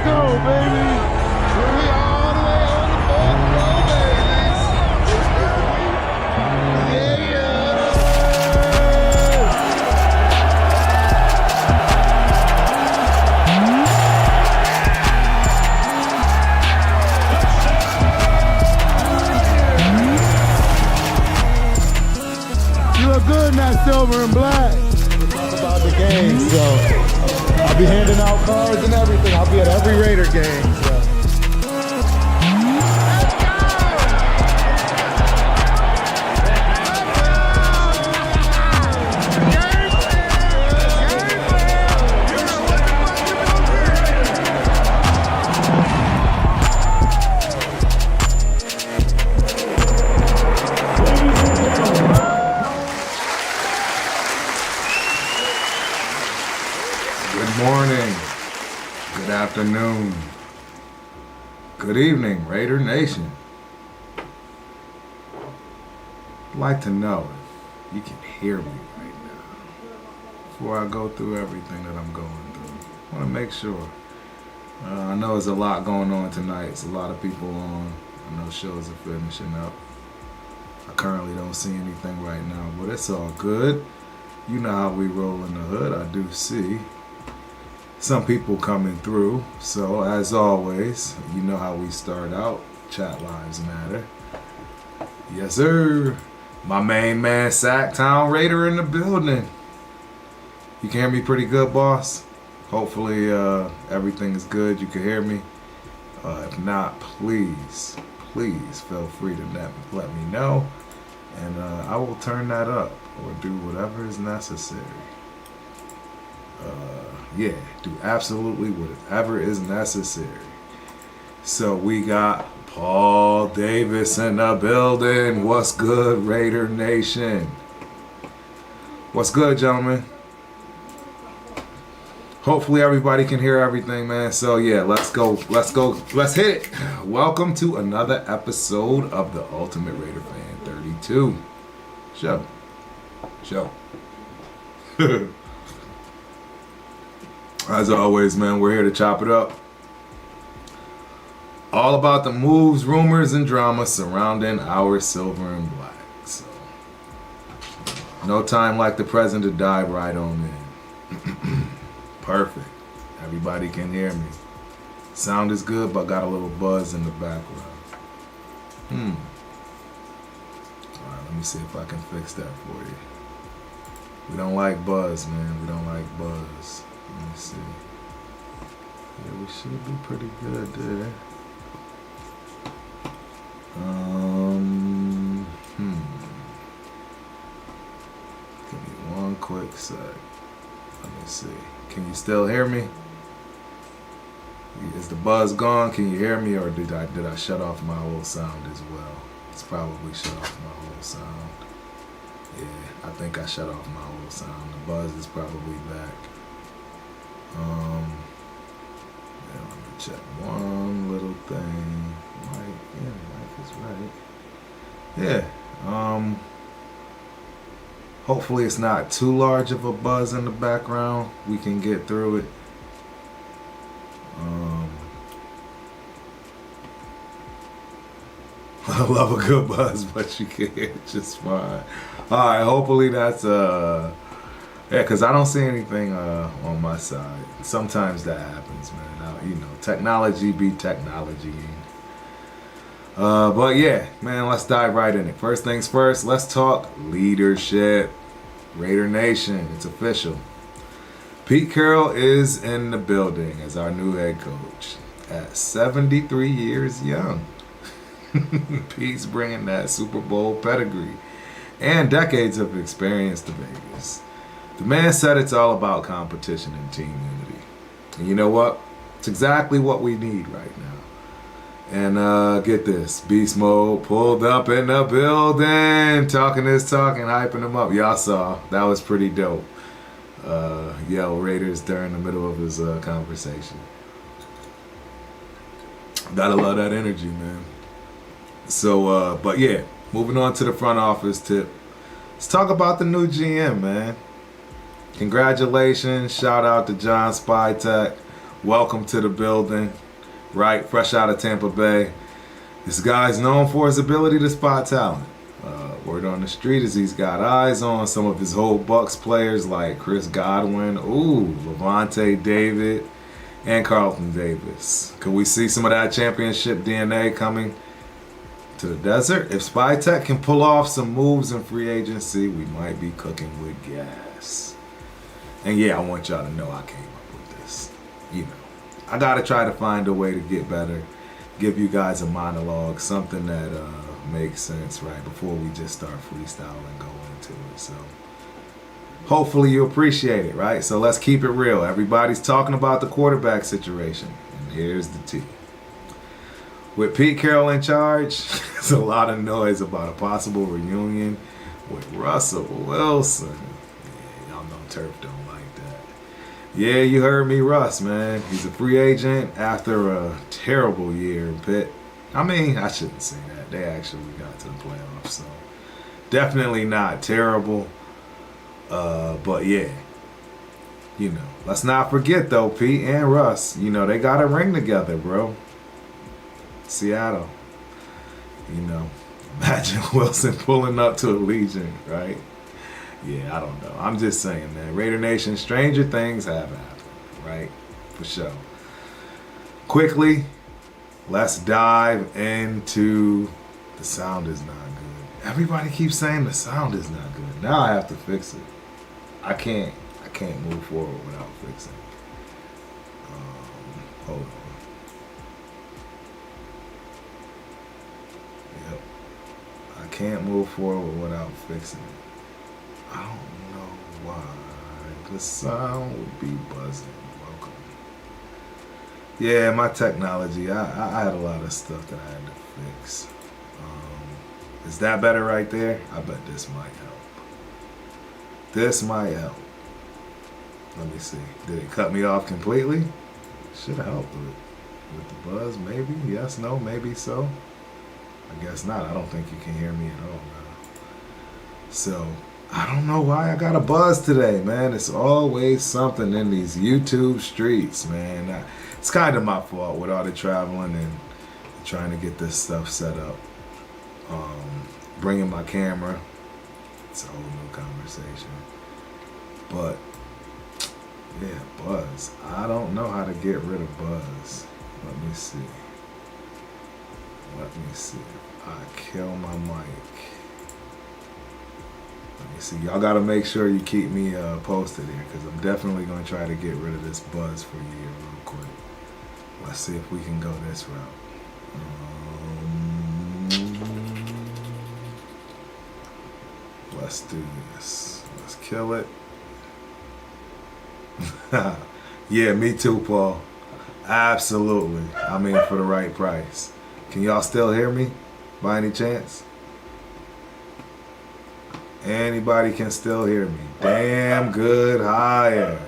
go, baby. We all the way on the fourth row, baby. Yeah. You look good in that silver and black. It's all about the game, so. I'll be handing out cards and everything. I'll be at every Raider game. So. Good morning, good afternoon, good evening, Raider Nation. I'd like to know if you can hear me right now before I go through everything that I'm going through. I want to make sure. I know there's a lot going on tonight. It's a lot of people on. I know shows are finishing up. I currently don't see anything right now, but it's all good. You know how we roll in the hood. I do see some people coming through, so as always, you know how we start out. Chat lives matter. Yes, sir. My main man, Sacktown Raider, in the building. You can hear me pretty good, boss? Hopefully, everything is good. You can hear me. If not, please feel free to let me know, and I will turn that up or do whatever is necessary. Yeah, do absolutely whatever is necessary. So we got Paul Davis in the building. What's good, Raider Nation? What's good, gentlemen? Hopefully everybody can hear everything, man. So yeah, let's go, let's hit it. Welcome to another episode of the Ultimate Raider Fan 32 show. As always, man, we're here to chop it up. All about the moves, rumors, and drama surrounding our silver and black. So, no time like the present to dive right on in. Perfect. Everybody can hear me. Sound is good, but got a little buzz in the background. Alright, let me see if I can fix that for you. We don't like buzz, man. We don't like buzz. Let me see. Yeah, we should be pretty good there. Give me one quick sec. Let me see. Can you still hear me? Is the buzz gone? Can you hear me, or did I shut off my whole sound as well? It's probably shut off my whole sound. Yeah, I think I shut off my whole sound. The buzz is probably back. Yeah, let me check one little thing. Mike is right. Yeah. Hopefully it's not too large of a buzz in the background. We can get through it. I love a good buzz, but you can hear it just fine. Alright, hopefully that's yeah, because I don't see anything on my side. Sometimes that happens, man. You know, technology be technology. But yeah, man, let's dive right in it. First things first, let's talk leadership. Raider Nation, it's official. Pete Carroll is in the building as our new head coach at 73 years young. Pete's bringing that Super Bowl pedigree and decades of experience to Vegas. The man said it's all about competition and team unity. And you know what? It's exactly what we need right now. And get this, Beast Mode pulled up in the building, talking his talk and hyping him up. Y'all saw, that was pretty dope. Yell Raiders during the middle of his conversation. Gotta love that energy, man. So, but yeah, moving on to the front office tip. Let's talk about the new GM, man. Congratulations, shout out to John Spytek. welcome to the building, right? Fresh out of Tampa Bay. This guy's known for his ability to spot talent. Word on the street is he's got eyes on some of his old Bucks players like Chris Godwin, Levante David, and Carlton Davis. Could we see some of that championship DNA coming to the desert? If Spytek can pull off some moves in free agency, we might be cooking with gas. And yeah, I want y'all to know I came up with this. You know, I gotta try to find a way to get better, give you guys a monologue, something that makes sense, right, before we just start freestyling and go into it. So hopefully you appreciate it, right? So let's keep it real. Everybody's talking about the quarterback situation, and here's the tea. With Pete Carroll in charge, there's a lot of noise about a possible reunion with Russell Wilson. Yeah, y'all know Turf don't like that. Yeah, you heard me, Russ, man. He's a free agent after a terrible year in Pitt. I mean, I shouldn't say that. They actually got to the playoffs, so definitely not terrible. But yeah, you know, let's not forget though, Pete and Russ, you know, they got a ring together, bro. Seattle. You know, imagine Wilson pulling up to Allegiant, right? Yeah, I don't know. I'm just saying, man. Raider Nation, stranger things have happened, right? For sure. Quickly, let's dive into the sound is not good. Everybody keeps saying the sound is not good. Now I have to fix it. I can't move forward without fixing it. Hold on. Yep. I can't move forward without fixing it. I don't know why the sound would be buzzing. Welcome. Yeah, my technology, I had a lot of stuff that I had to fix. Is that better right there? I bet this might help. This might help. Let me see. Did it cut me off completely? Should have helped with the buzz, maybe. Yes, no, maybe so. I guess not. I don't think you can hear me at all now. So, I don't know why I got a buzz today, man. It's always something in these YouTube streets, man. It's kind of my fault with all the traveling and trying to get this stuff set up. Bringing my camera. It's a whole new conversation. But, yeah, buzz. I don't know how to get rid of buzz. Let me see. Let me see. I kill my mic. Let me see. Y'all gotta make sure you keep me posted here, because I'm definitely gonna try to get rid of this buzz for you here real quick. Let's see if we can go this route. Let's do this. Let's kill it. Yeah, me too, Paul. Absolutely. I mean, for the right price. Can y'all still hear me by any chance? Anybody can still hear me. Damn good hire.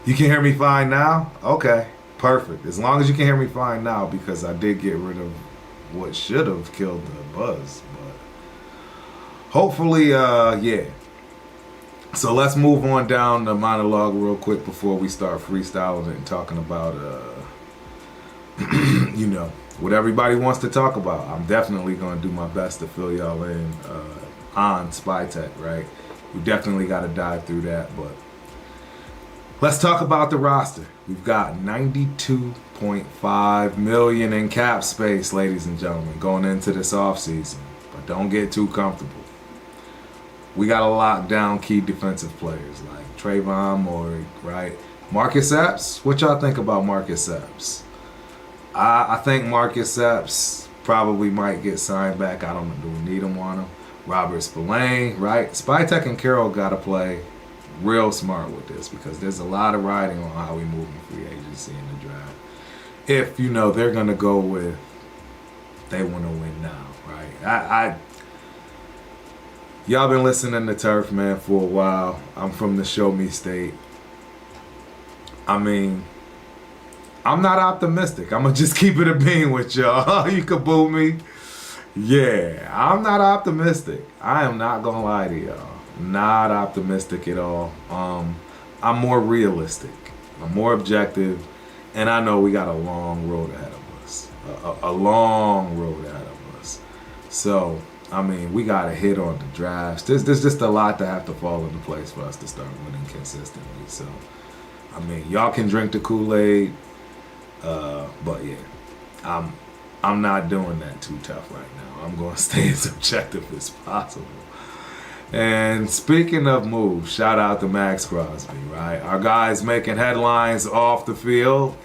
You can hear me fine now? Okay, perfect. As long as you can hear me fine now, because I did get rid of what should have killed the buzz. But hopefully, yeah. So let's move on down the monologue real quick before we start freestyling and talking about, you know, what everybody wants to talk about. I'm definitely going to do my best to fill y'all in on Spytek, right? We definitely got to dive through that, but let's talk about the roster. We've got $92.5 million in cap space, ladies and gentlemen, going into this offseason. But don't get too comfortable. We got to lock down key defensive players like Trayvon Moore, right? Marcus Epps, what y'all think about Marcus Epps? I think Marcus Epps probably might get signed back. I don't know. Do we need him on him? Robert Spillane, right? Spytek and Carroll got to play real smart with this, because there's a lot of riding on how we move in free agency in the draft. If, you know, they're going to go with they want to win now, right? Y'all been listening to Turf, man, for a while. I'm from the Show Me State. I mean, I'm not optimistic. I'm going to just keep it a bean with y'all. You could boo me. Yeah, I'm not optimistic. I am not going to lie to y'all. Not optimistic at all. I'm more realistic, I'm more objective, and I know we got a long road ahead of us. A long road ahead of us. So, I mean, we got to hit on the drafts. There's just a lot to have to fall into place for us to start winning consistently. So, I mean, y'all can drink the Kool-Aid, but yeah, I'm not doing that too tough right now. I'm going to stay as objective as possible. And speaking of moves, shout out to Max Crosby, right? Our guy's making headlines off the field.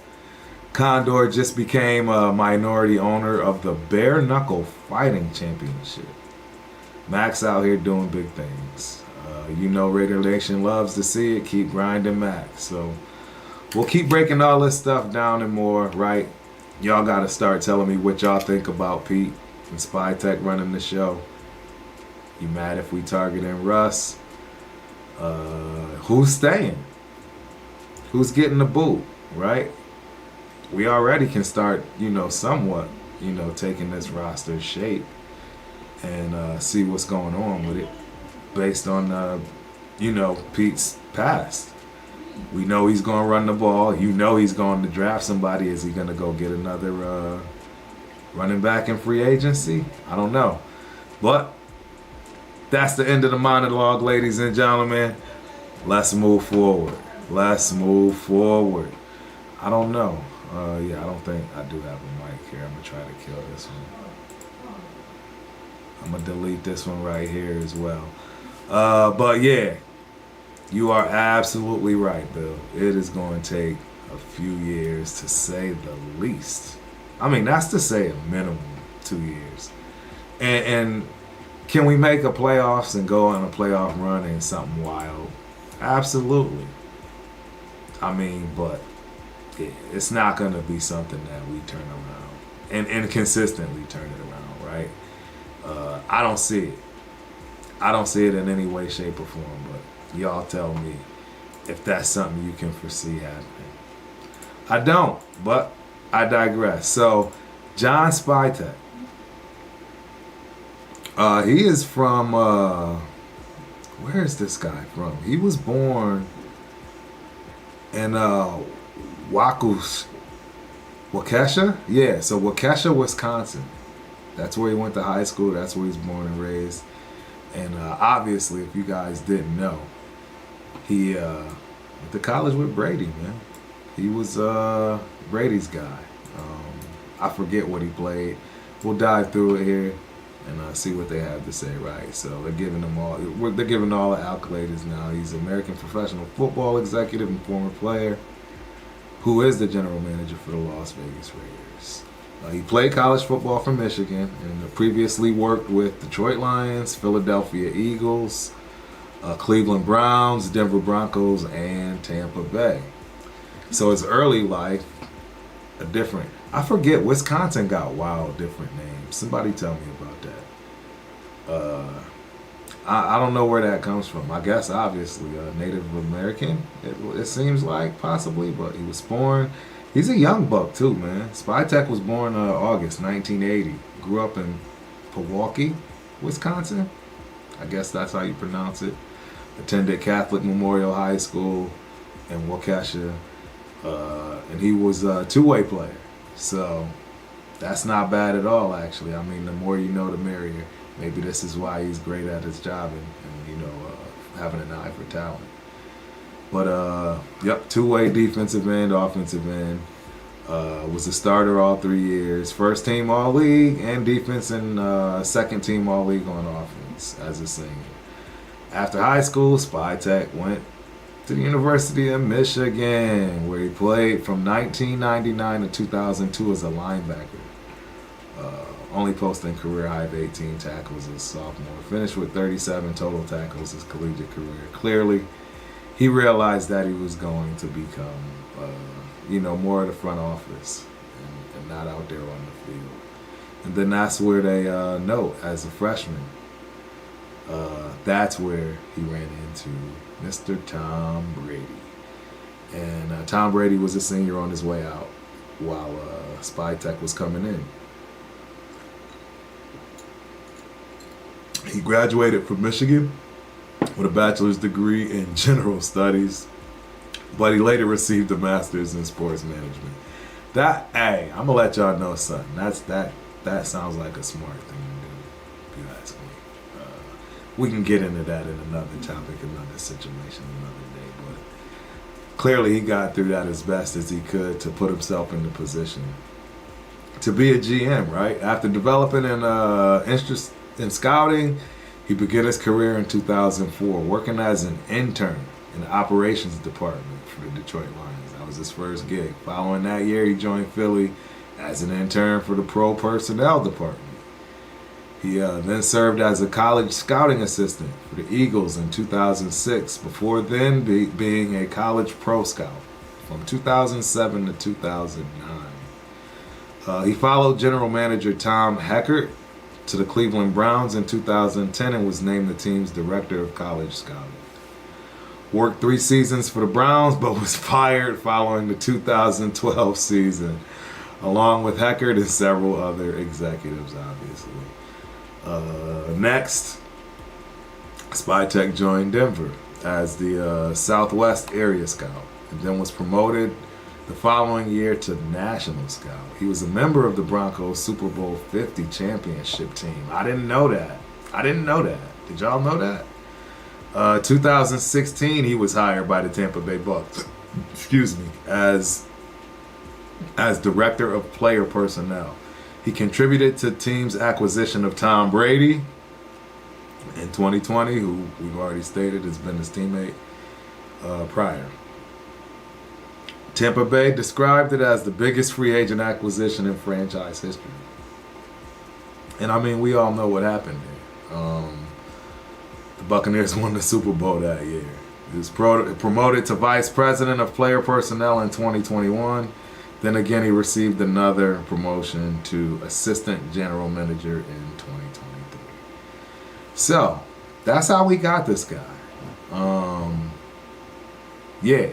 Condor just became a minority owner of the Bare Knuckle Fighting Championship. Max out here doing big things. You know Raider Nation loves to see it. Keep grinding, Max. So we'll keep breaking all this stuff down and more, right? Y'all got to start telling me what y'all think about Pete and Spytek running the show. You mad if we targeting Russ? Who's staying? Who's getting the boot, right? We already can start, somewhat, taking this roster shape and see what's going on with it based on, Pete's past. We know he's going to run the ball. You know he's going to draft somebody. Is he going to go get another running back in free agency? I don't know. But that's the end of the monologue, ladies and gentlemen. Let's move forward. I don't know. I don't think I do have a mic here. I'm going to try to kill this one. I'm going to delete this one right here as well. But yeah, you are absolutely right, Bill. It is going to take a few years to say the least. I mean, that's to say a minimum 2 years. And can we make a playoffs and go on a playoff run and something wild? Absolutely. I mean, but it's not going to be something that we turn around and consistently turn it around, right? I don't see it. I don't see it in any way, shape, or form, but y'all tell me if that's something you can foresee happening. I don't, but I digress. So, John Spytek. He is from, where is this guy from? He was born in Waukesha? Yeah, so Waukesha, Wisconsin. That's where he went to high school. That's where he was born and raised. And obviously, if you guys didn't know, he went to college with Brady, man. He was Brady's guy. I forget what he played. We'll dive through it here and see what they have to say, right? So they're giving all the accolades now. He's an American professional football executive and former player who is the general manager for the Las Vegas Raiders. He played college football for Michigan and previously worked with Detroit Lions, Philadelphia Eagles, Cleveland Browns, Denver Broncos, and Tampa Bay. So his early life, I forget, Wisconsin got wild different names. Somebody tell me about that. I don't know where that comes from. I guess obviously Native American, it seems like, possibly, but he was born. He's a young buck too, man. Spytek was born August 1980. Grew up in Pewaukee, Wisconsin. I guess that's how you pronounce it. Attended Catholic Memorial High School in Waukesha. And he was a two-way player. So that's not bad at all, actually. I mean, the more you know, the merrier. Maybe this is why he's great at his job and having an eye for talent. But, two-way defensive end, offensive end. Was a starter all 3 years. First team All-League and defense and second team All-League on offense as a senior. After high school, Spytek went to the University of Michigan, where he played from 1999 to 2002 as a linebacker. Only posting career high of 18 tackles as a sophomore. Finished with 37 total tackles his collegiate career. Clearly, he realized that he was going to become, more of the front office and not out there on the field. And then that's where they note, as a freshman, that's where he ran into Mr. Tom Brady. And Tom Brady was a senior on his way out while Spytek was coming in. He graduated from Michigan with a bachelor's degree in general studies. but he later received a master's in sports management. Hey, I'm gonna let y'all know something. That sounds like a smart thing to do, if you ask me. We can get into that in another topic, another situation, another day. But clearly, he got through that as best as he could to put himself in the position to be a GM. Right after developing an interest in scouting, he began his career in 2004, working as an intern in the operations department for the Detroit Lions. That was his first gig. Following that year, he joined Philly as an intern for the pro personnel department. He then served as a college scouting assistant for the Eagles in 2006, before then being a college pro scout from 2007 to 2009. He followed general manager Tom Heckert to the Cleveland Browns in 2010 and was named the team's director of college scouting. Worked 3 seasons for the Browns, but was fired following the 2012 season, along with Heckert and several other executives, obviously. Next, Spytek joined Denver as the Southwest area scout, and then was promoted the following year to national scout. He was a member of the Broncos Super Bowl 50 championship team. I didn't know that. Did y'all know that? 2016, he was hired by the Tampa Bay Bucks. Excuse me, as director of player personnel. He contributed to the team's acquisition of Tom Brady in 2020, who we've already stated has been his teammate prior. Tampa Bay described it as the biggest free agent acquisition in franchise history. And I mean, we all know what happened there. The Buccaneers won the Super Bowl that year. He was promoted to vice president of player personnel in 2021. Then again, he received another promotion to assistant general manager in 2023. So, that's how we got this guy. Yeah,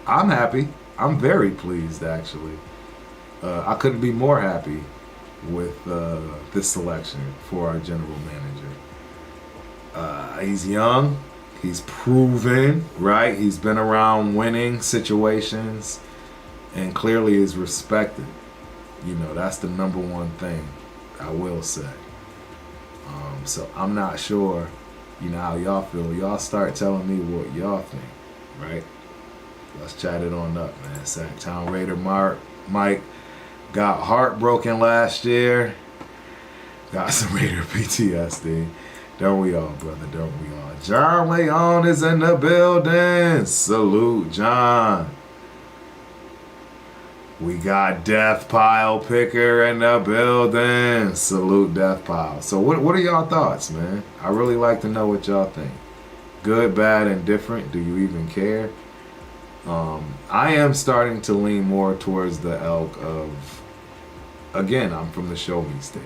I'm happy. I'm very pleased, actually. I couldn't be more happy with this selection for our general manager. He's young. He's proven, right? He's been around winning situations and clearly is respected. You know, that's the number one thing I will say. So I'm not sure, you know, how y'all feel. Y'all start telling me what y'all think, right? Let's chat it on up, man. Sacktown Raider Mike got heartbroken last year. Got some Raider PTSD. Don't we all, brother? Don't we all? John Leon is in the building. Salute, John. We got Death Pile Picker in the building. Salute, Death Pile. So what are y'all thoughts, man? I really like to know what y'all think. Good, bad, and different. Do you even care? I am starting to lean more towards the elk of, again, I'm from the show me state.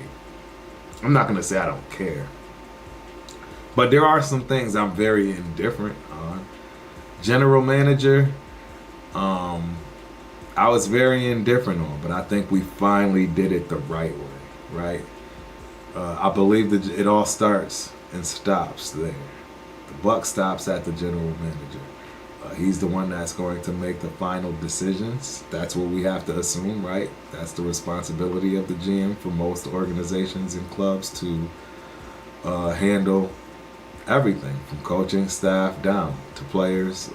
I'm not going to say I don't care. But there are some things I'm very indifferent on. General manager, I was very indifferent on, but I think we finally did it the right way, right? I believe that it all starts and stops there. The buck stops at the general manager. He's the one that's going to make the final decisions. That's what we have to assume, right? That's the responsibility of the GM for most organizations and clubs to handle everything from coaching staff down to players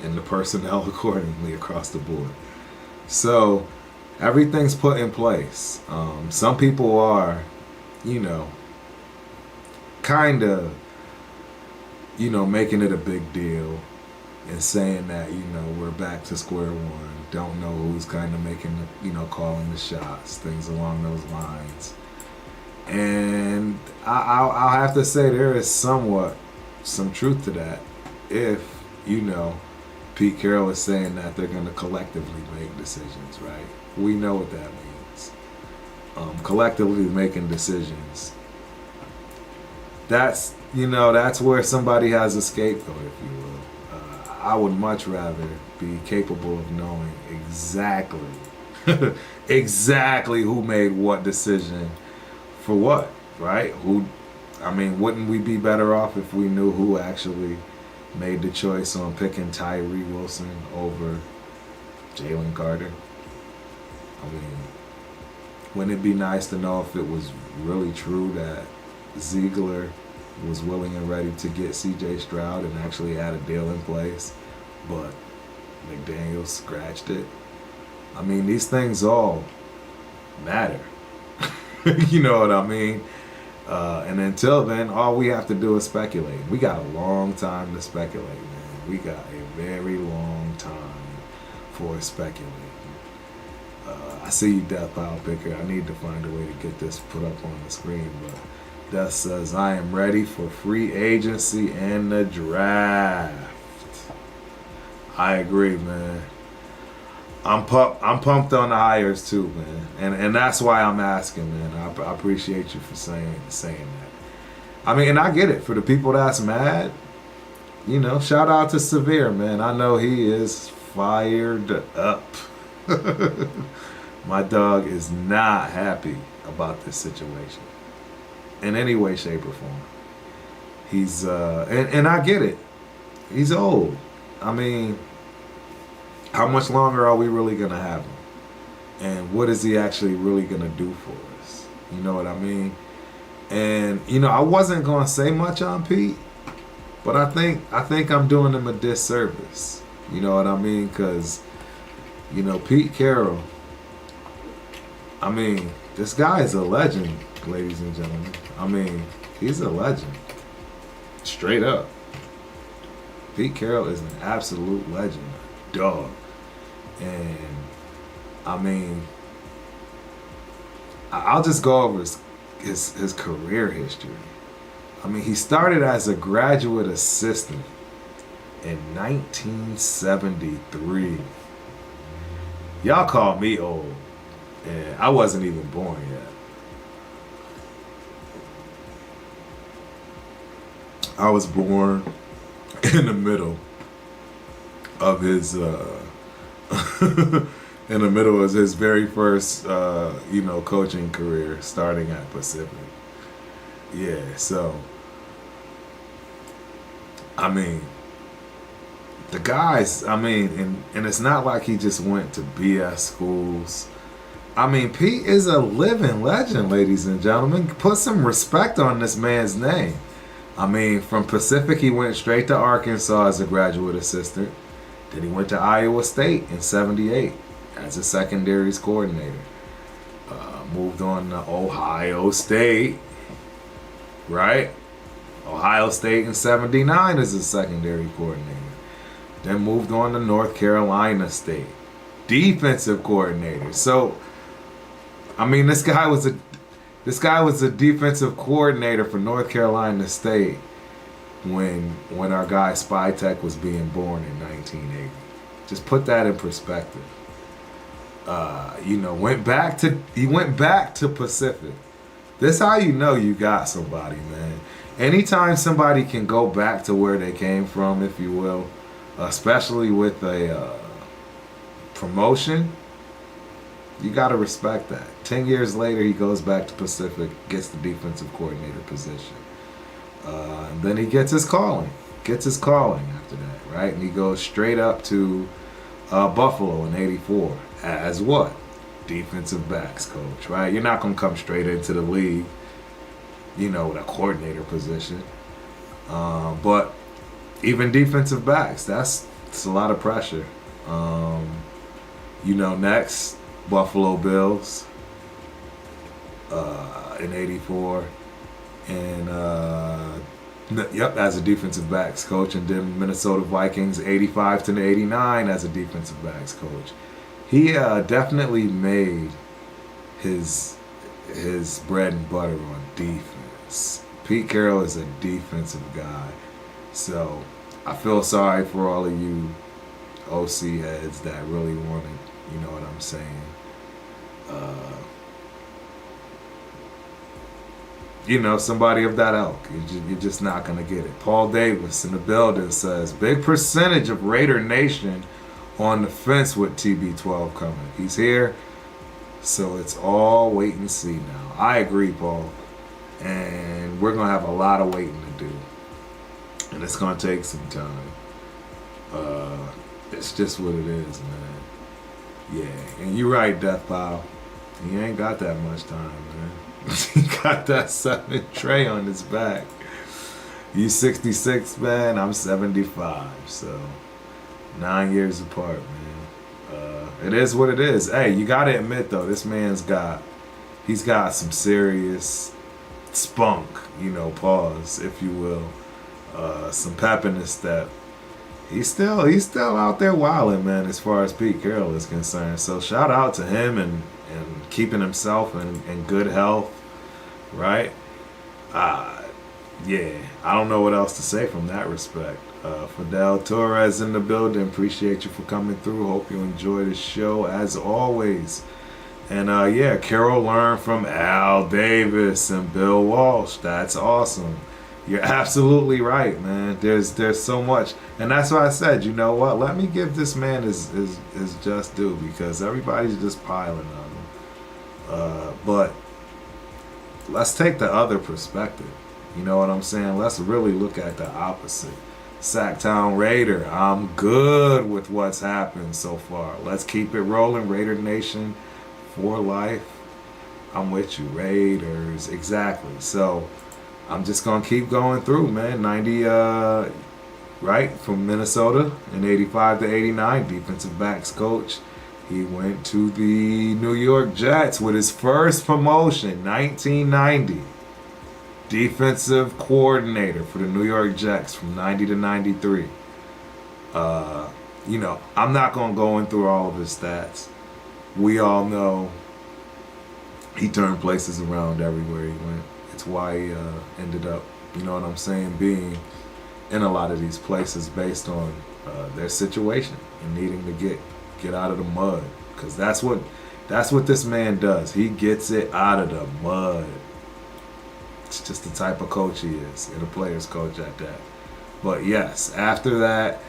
and the personnel accordingly across the board. So everything's put in place. Some people are, you know, kind of, you know, making it a big deal and saying that, you know, we're back to square one. Don't know who's kind of making the, you know, calling the shots, things along those lines. And I'll have to say there is somewhat some truth to that if, you know, Pete Carroll is saying that they're going to collectively make decisions, right? We know what that means. Collectively making decisions. That's, you know, that's where somebody has a scapegoat, if you will. I would much rather be capable of knowing exactly who made what decision for what, right? Wouldn't we be better off if we knew who actually made the choice on picking Tyree Wilson over Jalen Carter. I mean, wouldn't it be nice to know if it was really true that Ziegler was willing and ready to get C.J. Stroud and actually had a deal in place, but McDaniels scratched it? I mean, these things all matter. You know what I mean? And until then, all we have to do is speculate. We got a long time to speculate, man. We got a very long time for speculating. I see you, Death Pile Picker. I need to find a way to get this put up on the screen, but Death says, I am ready for free agency and the draft. I agree, man. I'm pumped on the hires too, man, and that's why I'm asking, man. I appreciate you for saying that. I mean, and I get it for the people that's mad. You know, shout out to Severe, man. I know he is fired up. My dog is not happy about this situation in any way, shape, or form. He's and I get it. He's old. I mean, how much longer are we really gonna have him? And what is he actually really gonna do for us? You know what I mean? And you know, I wasn't gonna say much on Pete, but I think I'm doing him a disservice. You know what I mean? Because you know, Pete Carroll. I mean, this guy is a legend, ladies and gentlemen. I mean, he's a legend. Straight up. Pete Carroll is an absolute legend. Dog. And, I mean, I'll just go over his career history. I mean, he started as a graduate assistant in 1973. Y'all call me old. And I wasn't even born yet. I was born in the middle of his very first coaching career, starting at Pacific. Yeah, so I mean, the guys, I mean, and it's not like he just went to BS schools. I mean, Pete is a living legend, ladies and gentlemen. Put some respect on this man's name. I mean, from Pacific, he went straight to Arkansas as a graduate assistant. Then he went to Iowa State in '78 as a secondaries coordinator. Moved on to Ohio State, right? Ohio State in '79 as a secondary coordinator. Then moved on to North Carolina State, defensive coordinator. So, I mean, this guy was a defensive coordinator for North Carolina State when our guy Spytek was being born in 1980. Just put that in perspective. He went back to Pacific. This how you know you got somebody, man. Anytime somebody can go back to where they came from, if you will, especially with a promotion, you got to respect that. 10 years later, he goes back to Pacific, gets the defensive coordinator position. And then he gets his calling after that, right? And he goes straight up to Buffalo in '84 as what? Defensive backs coach, right? You're not going to come straight into the league, with a coordinator position. But even defensive backs, that's a lot of pressure. Next, Buffalo Bills in '84, and as a defensive backs coach, and then Minnesota Vikings '85 to '89 as a defensive backs coach. He definitely made his bread and butter on defense. Pete Carroll is a defensive guy, so I feel sorry for all of you OC heads that really wanted, you know what I'm saying, somebody of that ilk. You're just not going to get it. Paul Davis in the building says, big percentage of Raider Nation on the fence with TB12 coming. He's here, so it's all wait and see now. I agree, Paul. And we're going to have a lot of waiting to do. And it's gonna take some time. It's just what it is, man. Yeah, and you're right, Death Pile. He ain't got that much time, man. He got that 7 tray on his back. You 66, man. I'm 75, so 9 years apart, man. It is what it is. Hey, you gotta admit though, this man's he's got some serious spunk, you know, pause, if you will. Some peppiness that he's still out there wilding, man, as far as Pete Carroll is concerned. So shout out to him and keeping himself in good health, right? Yeah, I don't know what else to say from that respect. Fidel Torres in the building. Appreciate you for coming through. Hope you enjoy the show as always. And yeah, Carroll learned from Al Davis and Bill Walsh. That's awesome. You're absolutely right, man. There's so much, and that's why I said, you know what? Let me give this man his just due, because everybody's just piling on him. But let's take the other perspective. You know what I'm saying? Let's really look at the opposite. Sacktown Raider, I'm good with what's happened so far. Let's keep it rolling. Raider Nation for life. I'm with you, Raiders. Exactly. So I'm just going to keep going through, man. 90, right, from Minnesota in 85 to 89, defensive backs coach. He went to the New York Jets with his first promotion, 1990. Defensive coordinator for the New York Jets from 90 to 93. You know, I'm not going to go in through all of his stats. We all know he turned places around everywhere he went. It's why he ended up, you know what I'm saying, being in a lot of these places based on their situation and needing to get out of the mud. Because that's what this man does. He gets it out of the mud. It's just the type of coach he is, and a player's coach at that. But yes, after that,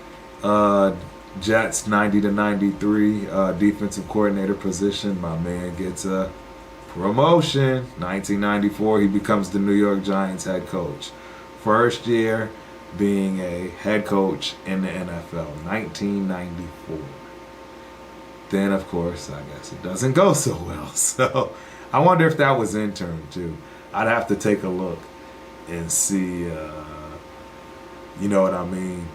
Jets 90 to 93 defensive coordinator position, my man gets a promotion. 1994, he becomes the New York Giants head coach. First year being a head coach in the NFL, 1994. Then, of course, I guess it doesn't go so well. So I wonder if that was intern too. I'd have to take a look and see, you know what I mean,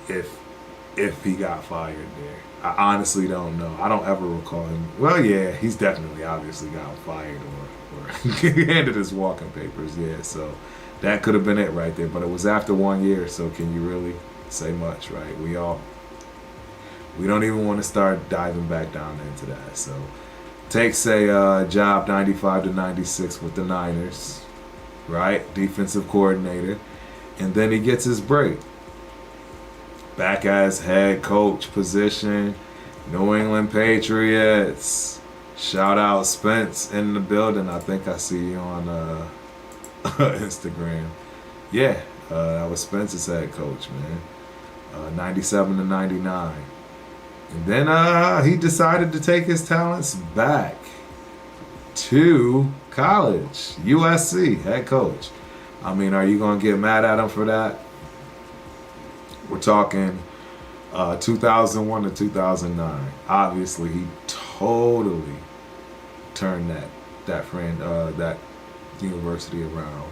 if he got fired there. I honestly don't know. I don't ever recall him. Well, yeah, he's definitely obviously got fired or handed his walking papers. Yeah, so that could have been it right there. But it was after 1 year, so can you really say much, right? We don't even want to start diving back down into that. So takes a job 95 to 96 with the Niners, right? Defensive coordinator. And then he gets his break. Back as head coach position, New England Patriots. Shout out Spence in the building. I think I see you on Instagram. Yeah, that was Spence's head coach, man. 97 to 99. And then he decided to take his talents back to college. USC head coach. I mean, are you going to get mad at him for that? We're talking 2001 to 2009. Obviously, he totally turned that university around.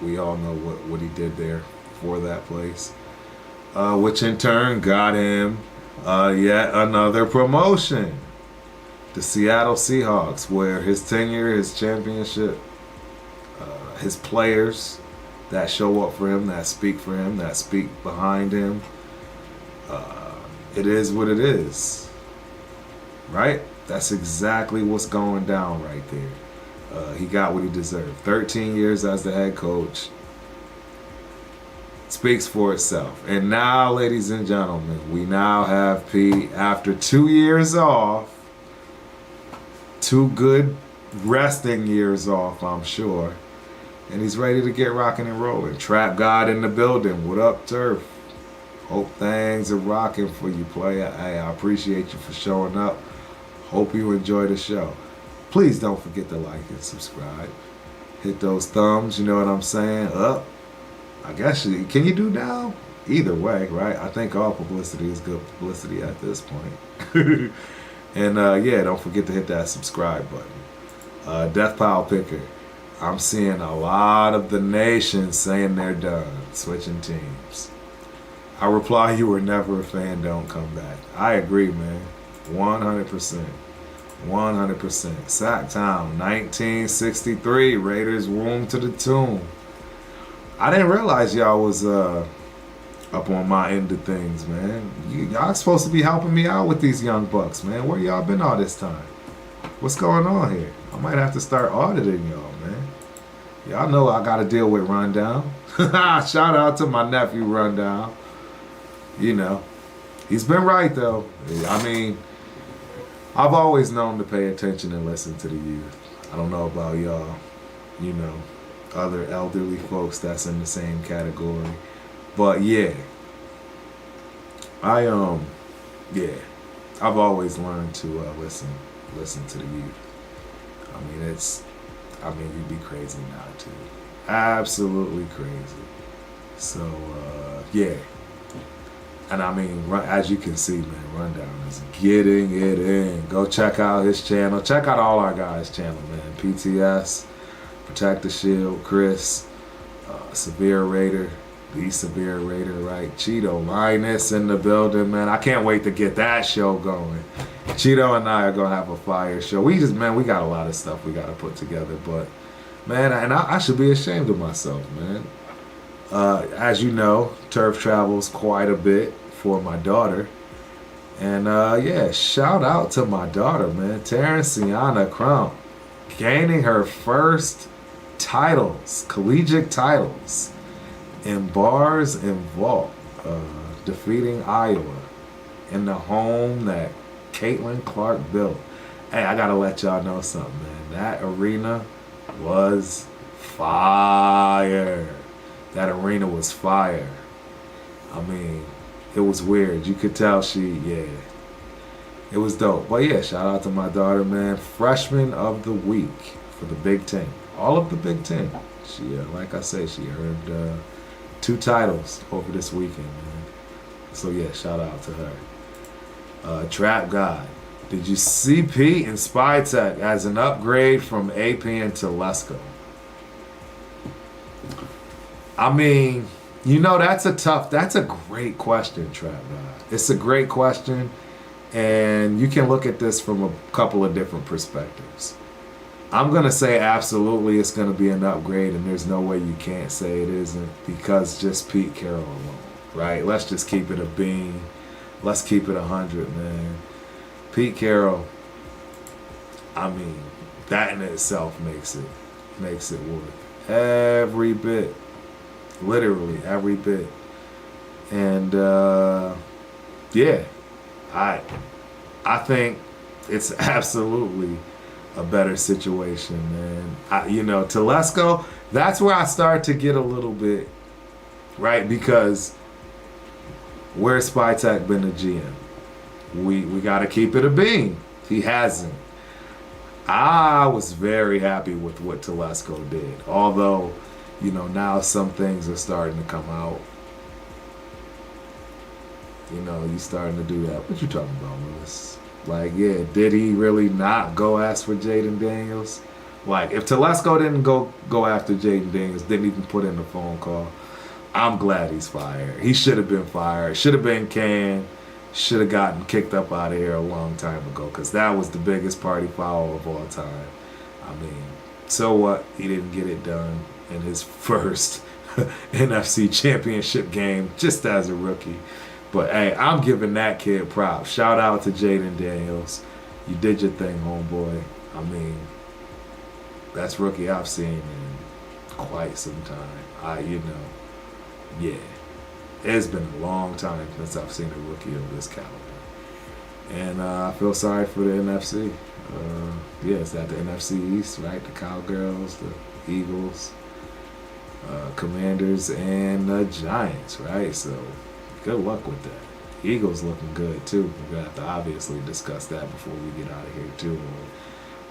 We all know what he did there for that place, which in turn got him yet another promotion. The Seattle Seahawks, where his tenure, his championship, his players that show up for him, that speak for him, that speak behind him. It is what it is, right? That's exactly what's going down right there. He got what he deserved. 13 years as the head coach speaks for itself. And now, ladies and gentlemen, we now have Pete, after 2 years off, 2 good resting years off, I'm sure. And he's ready to get rocking and rolling. Trap God in the building. What up, Turf? Hope things are rocking for you, player. Hey, I appreciate you for showing up. Hope you enjoy the show. Please don't forget to like and subscribe. Hit those thumbs, you know what I'm saying? Up. I guess can you do now? Either way, right? I think all publicity is good publicity at this point. And yeah, don't forget to hit that subscribe button. Death Pile Picker. I'm seeing a lot of the nation saying they're done, switching teams. I reply, you were never a fan, don't come back. I agree, man. 100%. 100%. Sacktown, 1963. Raiders womb to the tomb. I didn't realize y'all was up on my end of things, man. Y'all supposed to be helping me out with these young bucks, man. Where y'all been all this time? What's going on here? I might have to start auditing y'all, man. Y'all know I got to deal with Rundown. Shout out to my nephew, Rundown. You know, he's been right, though. I mean, I've always known to pay attention and listen to the youth. I don't know about y'all, you know, other elderly folks that's in the same category. But yeah, yeah, I've always learned to listen to the youth. I mean, you'd be crazy not to. Absolutely crazy. So, yeah. And I mean, as you can see, man, Rundown is getting it in. Go check out his channel. Check out all our guys' channel, man. PTS, Protect the Shield, Chris, Severe Raider, the Severe Raider, right? Cheeto Linus in the building, man. I can't wait to get that show going. Cheeto and I are going to have a fire show. We got a lot of stuff we got to put together. But, man, and I should be ashamed of myself, man. As you know, Turf travels quite a bit for my daughter. And, yeah, shout out to my daughter, man. Terrenciana Crump, gaining her first titles, collegiate titles, in bars and vault, defeating Iowa in the home that Caitlin Clark built. Hey, I got to let y'all know something, man. That arena was fire. That arena was fire. I mean, it was weird. You could tell yeah. It was dope. But yeah, shout out to my daughter, man. Freshman of the week for the Big Ten. All of the Big Ten. She, like I say, she earned 2 titles over this weekend, man. So yeah, shout out to her. Trap God. Did you see Pete and Spytek as an upgrade from AP and to Lesko? I mean, you know, that's a great question, Trap God. It's a great question, and you can look at this from a couple of different perspectives. I'm going to say absolutely it's going to be an upgrade, and there's no way you can't say it isn't, because just Pete Carroll alone, right? Let's just keep it a bean. Let's keep it 100, man. Pete Carroll, I mean, that in itself makes it worth every bit. Literally every bit. And yeah, I think it's absolutely a better situation, man. You know, Telesco, that's where I start to get a little bit, right? Because where's Spytek been a GM? We got to keep it a bean. He hasn't. I was very happy with what Telesco did, although, you know, now some things are starting to come out. You know, he's starting to do that. What you talking about, Willis? Like, yeah, did he really not go ask for Jaden Daniels? Like, if Telesco didn't go after Jaden Daniels, didn't even put in a phone call, I'm glad he's fired. He should have been fired. Should have been canned. Should have gotten kicked up out of here a long time ago, because that was the biggest party foul of all time. I mean, so what? He didn't get it done in his first NFC championship game just as a rookie. But hey, I'm giving that kid props. Shout out to Jaden Daniels. You did your thing, homeboy. I mean, best rookie I've seen in quite some time. Yeah. It's been a long time since I've seen a rookie of this caliber. And I feel sorry for the NFC. Yeah, it's at the NFC East, right? The Cowgirls, the Eagles, Commanders, and the Giants, right? So good luck with that. Eagles looking good, too. We're going to have to obviously discuss that before we get out of here, too.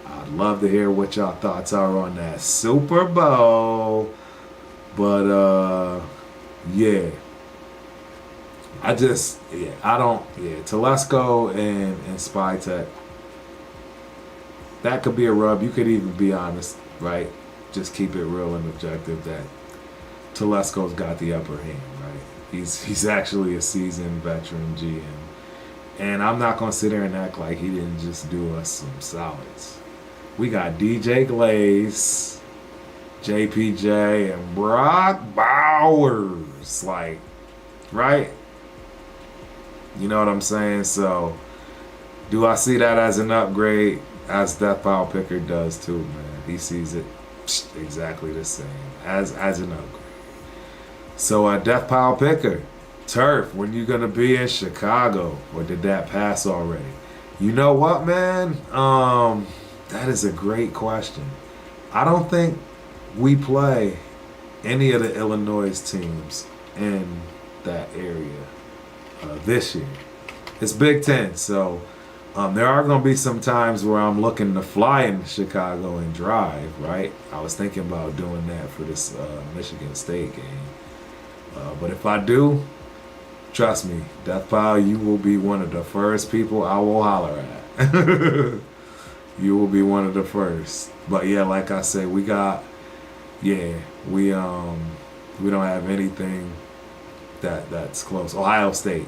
I'd love to hear what y'all thoughts are on that Super Bowl. But, yeah. I just, yeah, I don't, yeah. Telesco and Spytek, that could be a rub. You could even be honest, right? Just keep it real and objective that Telesco's got the upper hand, right? He's actually a seasoned veteran GM. And I'm not going to sit there and act like he didn't just do us some solids. We got DJ Glaze, JPJ, and Brock Bowers. Like, right? You know what I'm saying? So, do I see that as an upgrade? As Death Pile Picker does too, man. He sees it exactly the same as an upgrade. So, Death Pile Picker, Turf, when you gonna be in Chicago? Or did that pass already? You know what, man? That is a great question. I don't think we play any of the Illinois teams in that area this year. It's Big Ten, so there are going to be some times where I'm looking to fly into Chicago and drive, right? I was thinking about doing that for this Michigan State game. But if I do, trust me, Death Pile, you will be one of the first people I will holler at. You will be one of the first. But yeah, like I said, we don't have anything that's close. Ohio State.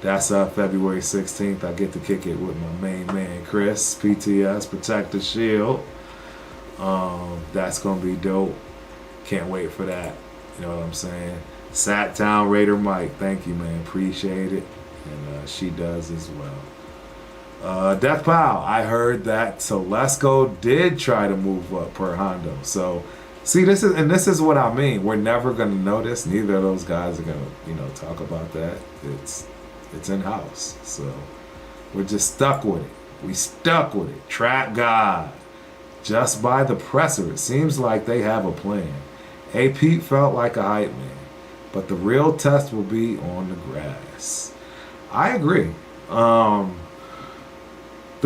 That's February 16th. I get to kick it with my main man, Chris, PTS, Protect the Shield. That's going to be dope. Can't wait for that. You know what I'm saying? Sacktown Raider Mike, thank you, man. Appreciate it. And she does as well. Death Pile, I heard that Telesco did try to move up per Hondo. So, see, this is what I mean. We're never going to know this. Neither of those guys are going to, talk about that. It's in-house. So, we're just stuck with it. We stuck with it. Trap God. Just by the presser, it seems like they have a plan. AP felt like a hype man. But the real test will be on the grass. I agree. The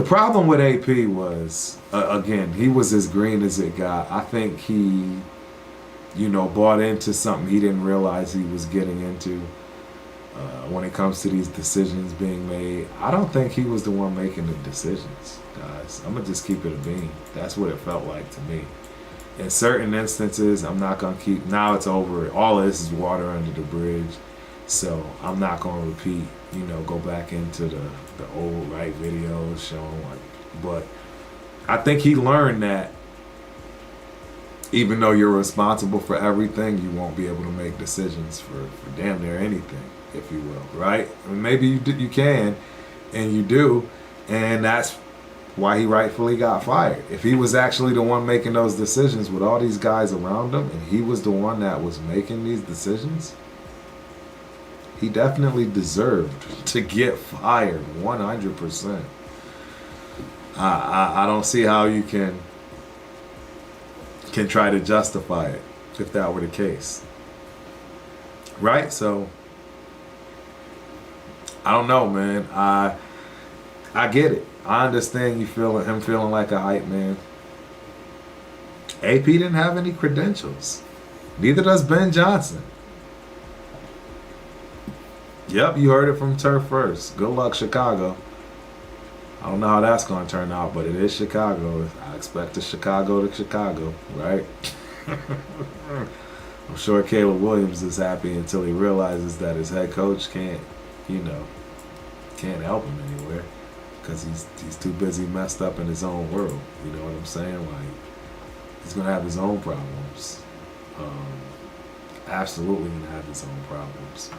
problem with AP was, again, he was as green as it got. I think he, bought into something he didn't realize he was getting into when it comes to these decisions being made. I don't think he was the one making the decisions, guys. I'm going to just keep it a bean. That's what it felt like to me. In certain instances, I'm not going to keep, now it's over. All of this is water under the bridge. So I'm not going to repeat, go back into the old right videos showing what. But I think he learned that even though you're responsible for everything, you won't be able to make decisions for damn near anything, if you will, right? I mean, maybe you can, and you do, and that's why he rightfully got fired. If he was actually the one making those decisions with all these guys around him, and he was the one that was making these decisions, he definitely deserved to get fired 100%. I don't see how you can try to justify it if that were the case. Right? So, I don't know, man. I get it. I understand him feeling like a hype man. AP didn't have any credentials. Neither does Ben Johnson. Yep, you heard it from Turf first. Good luck, Chicago. I don't know how that's going to turn out, but it is Chicago. I expect the Chicago to Chicago, right? I'm sure Caleb Williams is happy until he realizes that his head coach can't help him anywhere because he's too busy messed up in his own world. You know what I'm saying? Like, he's going to have his own problems. Absolutely going to have his own problems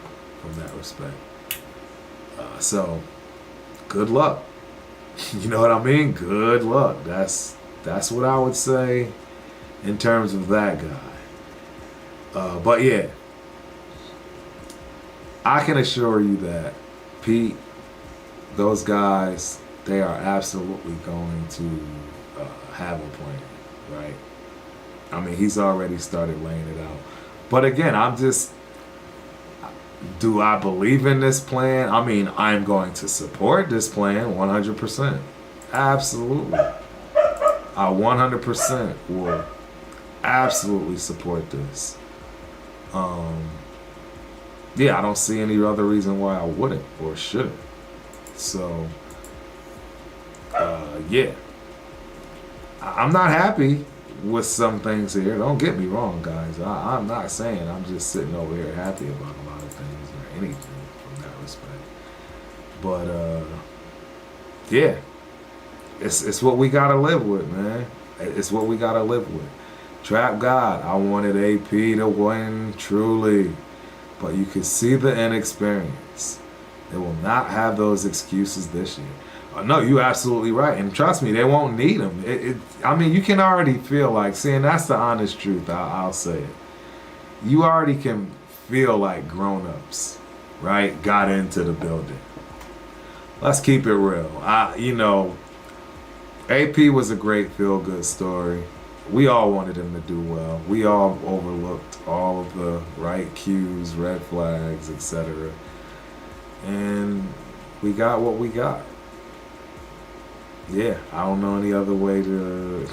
from that respect. So, good luck. You know what I mean? Good luck. That's what I would say in terms of that guy. But yeah, I can assure you that Pete, those guys, they are absolutely going to have a plan, right? I mean, he's already started laying it out. But again, do I believe in this plan? I mean, I'm going to support this plan 100%. Absolutely. I 100% will absolutely support this. Yeah, I don't see any other reason why I wouldn't or shouldn't. So, yeah. I'm not happy with some things here. Don't get me wrong, guys. I'm not saying I'm just sitting over here happy about a lot of things or anything from that respect. But, yeah. It's what we gotta live with, man. It's what we gotta live with. Trap God, I wanted AP to win truly. But you can see the inexperience. They will not have those excuses this year. No, you're absolutely right. And trust me, they won't need them. I mean, you can already feel like, seeing that's the honest truth, I'll say it. You already can feel like grown-ups, right, got into the building. Let's keep it real. AP was a great feel-good story. We all wanted him to do well. We all overlooked all of the right cues, red flags, etc. And we got what we got. Yeah, I don't know any other way to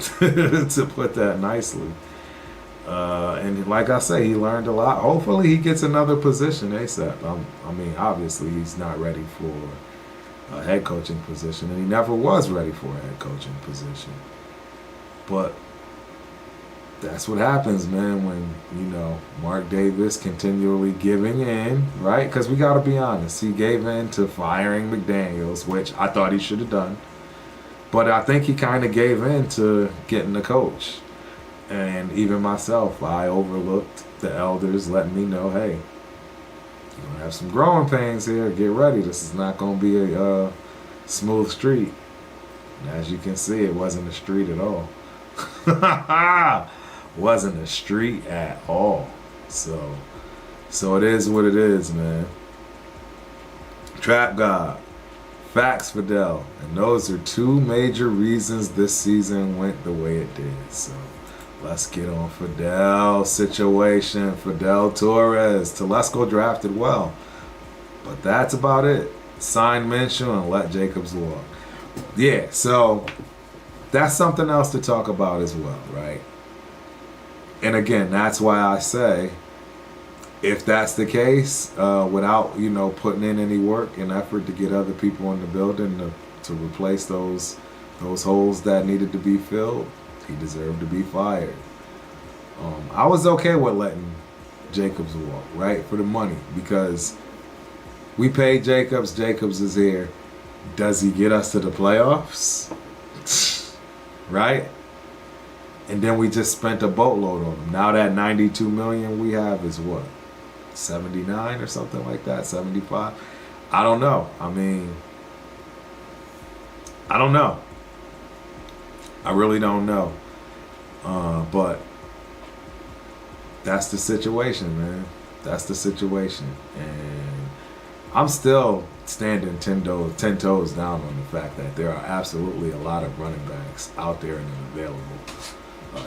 to put that nicely. And like I say, he learned a lot. Hopefully he gets another position ASAP. I mean, obviously he's not ready for a head coaching position, and he never was ready for a head coaching position. But that's what happens, man, when, Mark Davis continually giving in, right? Because we got to be honest. He gave in to firing McDaniels, which I thought he should have done. But I think he kind of gave in to getting the coach. And even myself, I overlooked the elders letting me know, hey, you're going to have some growing pains here. Get ready. This is not going to be a smooth street. And as you can see, it wasn't a street at all. Wasn't a street at all. So it is what it is, man. Trap God, Facts Fidel, and those are two major reasons this season went the way it did. So let's get on Fidel's situation. Fidel Torres, Telesco drafted well, but that's about it. Sign Minshew and let Jacobs walk. Yeah, so that's something else to talk about as well, right? And again, that's why I say, if that's the case, without, putting in any work and effort to get other people in the building to replace those holes that needed to be filled, he deserved to be fired. I was okay with letting Jacobs walk, right, for the money, because we paid Jacobs. Jacobs is here. Does he get us to the playoffs? Right? And then we just spent a boatload on him. Now that $92 million we have is what? 79 or something like that? 75? I don't know. I mean, I don't know. I really don't know. But that's the situation, man. That's the situation. And I'm still standing 10 toes down on the fact that there are absolutely a lot of running backs out there and available.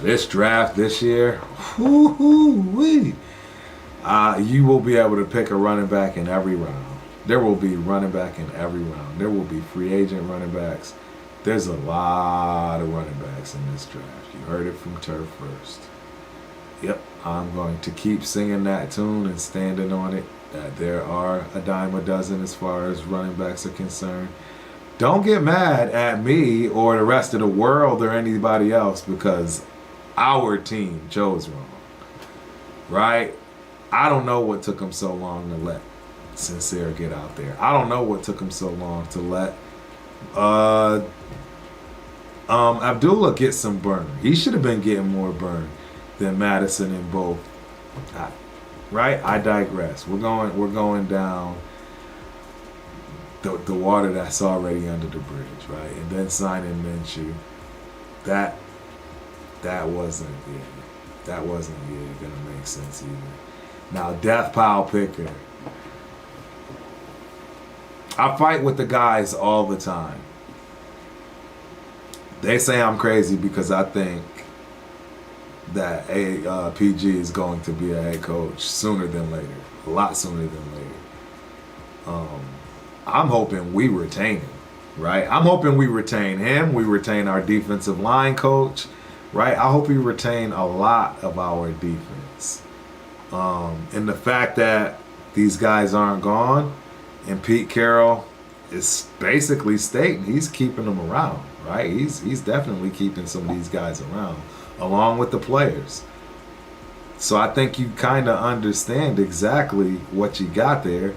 This draft this year, you will be able to pick a running back in every round. There will be running back in every round. There will be free agent running backs. There's a lot of running backs in this draft. You heard it from Turf First. Yep, I'm going to keep singing that tune and standing on it, that there are a dime a dozen as far as running backs are concerned. Don't get mad at me or the rest of the world or anybody else because our team chose wrong, right? I don't know what took him so long to let Sincere get out there. I don't know what took him so long to let Abdullah get some burn. He should have been getting more burn than Madison and both. Right? I digress. We're going down the water that's already under the bridge, right? And then signing Minshew. That wasn't gonna make sense either. Now, Death Pile Picker. I fight with the guys all the time. They say I'm crazy because I think that PG is going to be a head coach sooner than later. A lot sooner than later. I'm hoping we retain him, right? I'm hoping we retain him. We retain our defensive line coach, right? I hope we retain a lot of our defense. And the fact that these guys aren't gone, and Pete Carroll is basically stating he's keeping them around, right? He's definitely keeping some of these guys around, along with the players. So I think you kind of understand exactly what you got there,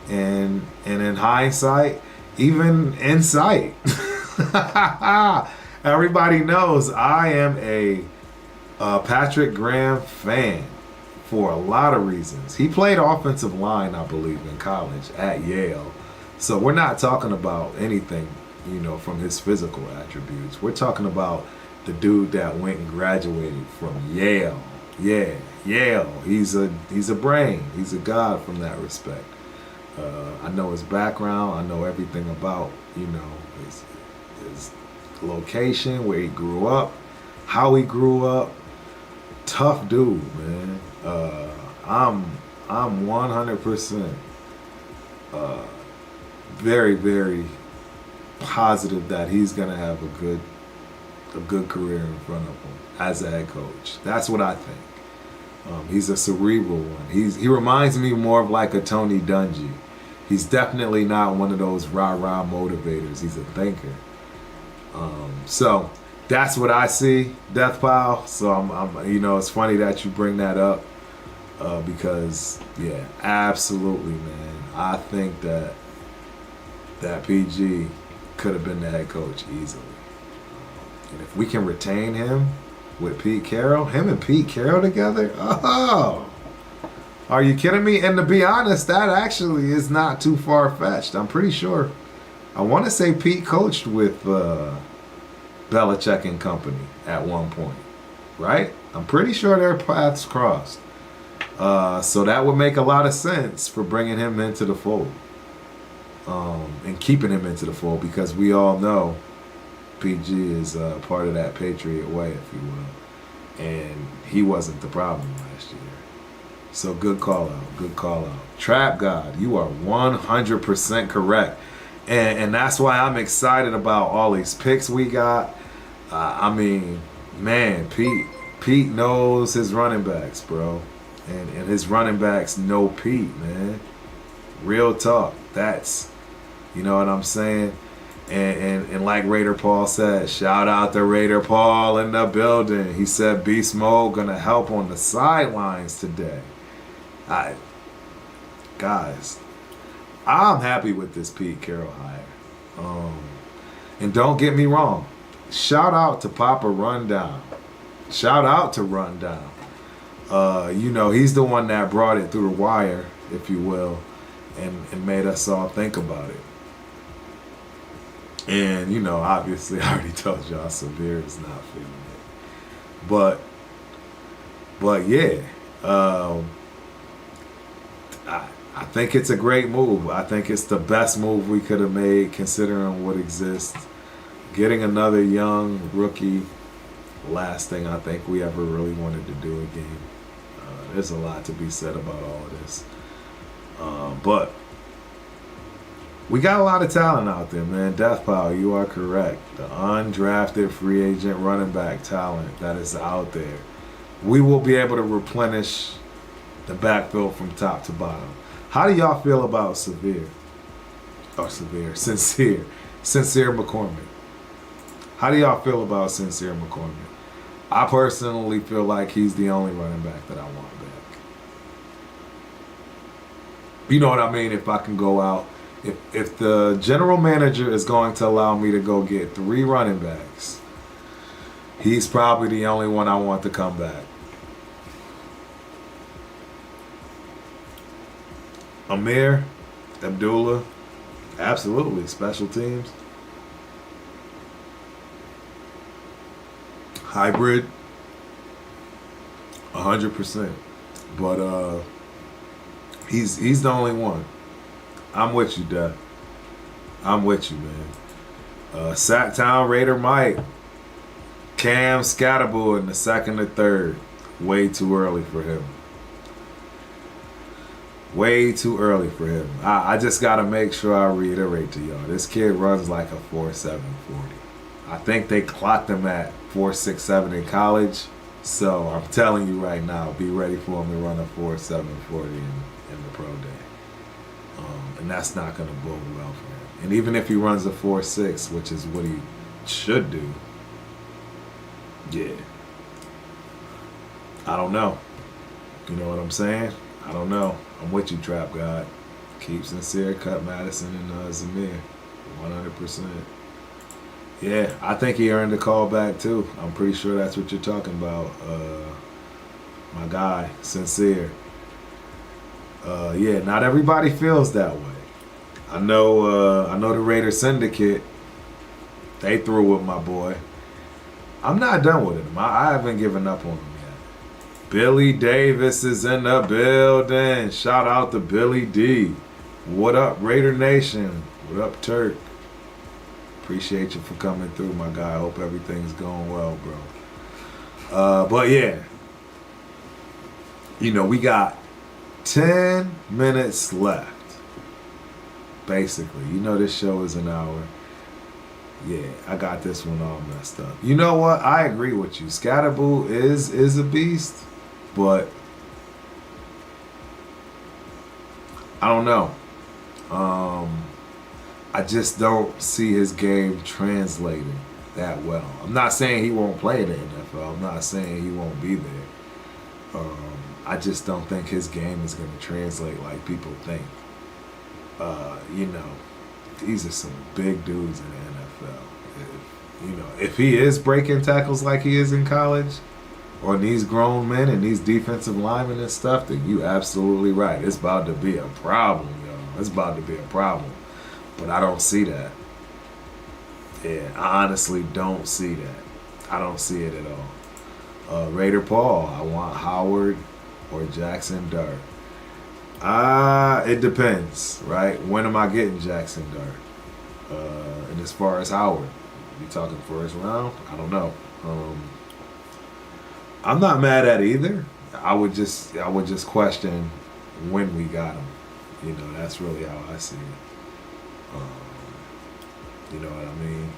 and in hindsight, even in sight, everybody knows I am a Patrick Graham fan for a lot of reasons. He played offensive line, I believe, in college at Yale. So we're not talking about anything, from his physical attributes. We're talking about the dude that went and graduated from Yale. Yeah, Yale. He's a brain. He's a god from that respect. I know his background. I know everything about, his location, where he grew up, how he grew up. Tough dude, man. I'm 100% very, very positive that he's gonna have a good career in front of him as a head coach. That's what I think. He's a cerebral one. He reminds me more of like a Tony Dungy. He's definitely not one of those rah-rah motivators. He's a thinker. So that's what I see, Death Pile. So I'm it's funny that you bring that up because yeah, absolutely, man. I think that PG could have been the head coach easily. And if we can retain him with Pete Carroll, him and Pete Carroll together, oh, are you kidding me? And to be honest, that actually is not too far-fetched. I'm pretty sure. I want to say Pete coached with Belichick and company at one point, right? I'm pretty sure their paths crossed. So that would make a lot of sense for bringing him into the fold and keeping him into the fold, because we all know PG is part of that Patriot way, if you will. And he wasn't the problem last year. So good call out. Good call out. Trap God, you are 100% correct. And that's why I'm excited about all these picks we got. I mean, man, Pete knows his running backs, bro. And his running backs know Pete, man. Real talk. That's, you know what I'm saying? And like Raider Paul said, shout out to Raider Paul in the building. He said Beast Mode gonna help on the sidelines today. Guys, I'm happy with this Pete Carroll hire. And don't get me wrong, shout out to Papa Rundown. Shout out to Rundown. He's the one that brought it through the wire, if you will, and made us all think about it. And, obviously I already told y'all Severe is not feeling it. But yeah, I think it's a great move. I think it's the best move we could have made considering what exists. Getting another young rookie, last thing I think we ever really wanted to do again. There's a lot to be said about all of this. But we got a lot of talent out there, man. Death Pile, you are correct. The undrafted free agent running back talent that is out there. We will be able to replenish the backfield from top to bottom. How do y'all feel about Sincere McCormick? How do y'all feel about Sincere McCormick? I personally feel like he's the only running back that I want back. You know what I mean? If I can go out, if the general manager is going to allow me to go get 3 running backs, he's probably the only one I want to come back. Amir, Abdullah, absolutely. Special teams. Hybrid, 100%. But he's the only one. I'm with you, Dad. I'm with you, man. Sacktown Raider Mike. Cam Scatterbull in the 2nd or 3rd. Way too early for him. Way too early for him. I just got to make sure I reiterate to y'all. This kid runs like a 4.7 40. I think they clocked him at 4.67 in college. So I'm telling you right now, be ready for him to run a 4.740 in the pro day. And that's not going to bode well for him. And even if he runs a 4.6, which is what he should do, yeah, I don't know. You know what I'm saying? I don't know. I'm with you, Trap God. Keep Sincere, Cut Madison, and Zamir. 100%. Yeah, I think he earned a call back too. I'm pretty sure that's what you're talking about. My guy, Sincere. Yeah, not everybody feels that way. I know the Raider Syndicate, they threw with my boy. I'm not done with him. I haven't given up on him yet. Billy Davis is in the building. Shout out to Billy D. What up, Raider Nation? What up, Turk? Appreciate you for coming through, my guy. Hope everything's going well, bro. But yeah, you know, we got 10 minutes left. Basically, you know, this show is an hour. Yeah, I got this one all messed up. You know what? I agree with you. Scatterboo is a beast, but I don't know. I just don't see his game translating that well. I'm not saying he won't play in the NFL. I'm not saying he won't be there. I just don't think his game is going to translate like people think. You know, these are some big dudes in the NFL. If he is breaking tackles like he is in college, or these grown men and these defensive linemen and stuff, then you absolutely right. It's about to be a problem, yo. It's about to be a problem. But I don't see that. Yeah, I honestly don't see that. I don't see it at all. Raider Paul, I want Howard or Jackson Dart. It depends, right? When am I getting Jackson Dart? And as far as Howard, you talking first round? I don't know. I'm not mad at either. I would just question when we got him. You know, that's really how I see it. You know what I mean?